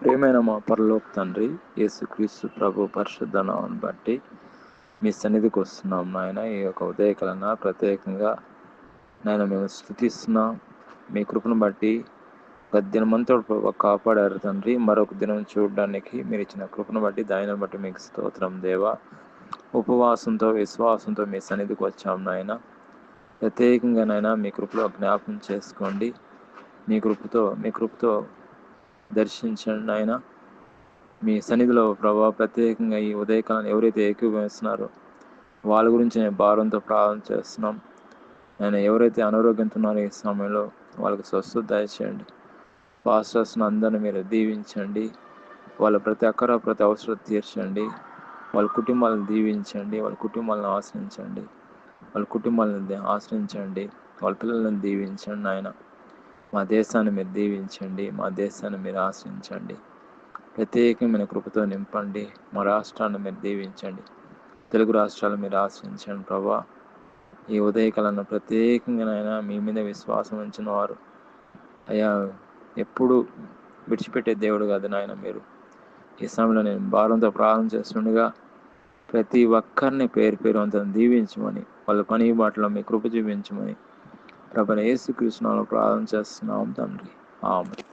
ప్రియమైన మా పరలోక తండ్రి, యేసుక్రీస్తు ప్రభు పరిశుద్ధ నామమును బట్టి మీ సన్నిధికి వస్తున్నాం నాయన. ఈ యొక్క ఉదయకాలన ప్రత్యేకంగా నాయన మేము స్తుతిస్తున్నాం. మీ కృపను బట్టి ఒక దినమంతా ప్రభు కాపాడారు తండ్రి. మరొక దినం చూడడానికి మీరు ఇచ్చిన కృపను బట్టి దానిని బట్టి మీకు స్తోత్రం దేవా. ఉపవాసంతో విశ్వాసంతో మీ సన్నిధికి వచ్చాం నాయన. ప్రత్యేకంగా నాయన మీ కృపలో జ్ఞాపకం చేసుకోండి. మీ కృపతో దర్శించండి నాయన. మీ సన్నిధిలో ప్రభావ ప్రత్యేకంగా ఈ ఉదయకాలం ఎవరైతే ఏకీభవిస్తున్నారో వాళ్ళ గురించి నేను భారంతో ప్రార్థన చేస్తున్నాం. నేను ఎవరైతే అనారోగ్యంతో ఉన్నారో ఈ సమయంలో వాళ్ళకి స్వస్థత దయచేయండి. పాస్టర్స్ని అందరిని మీరు దీవించండి. వాళ్ళ ప్రతి అవసరం తీర్చండి. వాళ్ళ కుటుంబాలను దీవించండి. వాళ్ళ కుటుంబాలను ఆశ్రయించండి. వాళ్ళ పిల్లలను దీవించండి నాయన. మా దేశాన్ని మీరు దీవించండి. మా దేశాన్ని మీరు ఆశ్రయించండి. ప్రత్యేకమైన కృపతో నింపండి. మా రాష్ట్రాన్ని మీరు దీవించండి. తెలుగు రాష్ట్రాలు మీరు ఆశ్రయించండి ప్రభా. ఈ ఉదయకాలంలో ప్రత్యేకంగానైనా మీ మీద విశ్వాసం ఉంచిన వారు అయ్యా ఎప్పుడు విడిచిపెట్టే దేవుడు కాదు నాయన. మీరు ఈ సమయంలో నేను భారంతో ప్రార్థన చేస్తుండగా ప్రతి ఒక్కరిని పేరు అంతా దీవించమని, వాళ్ళ పని బాటలో మీ కృప చూపించమని ప్రభువైన యేసుక్రీస్తు నామములో ప్రార్థన చేస్తున్నాం తండ్రి. ఆమేన్.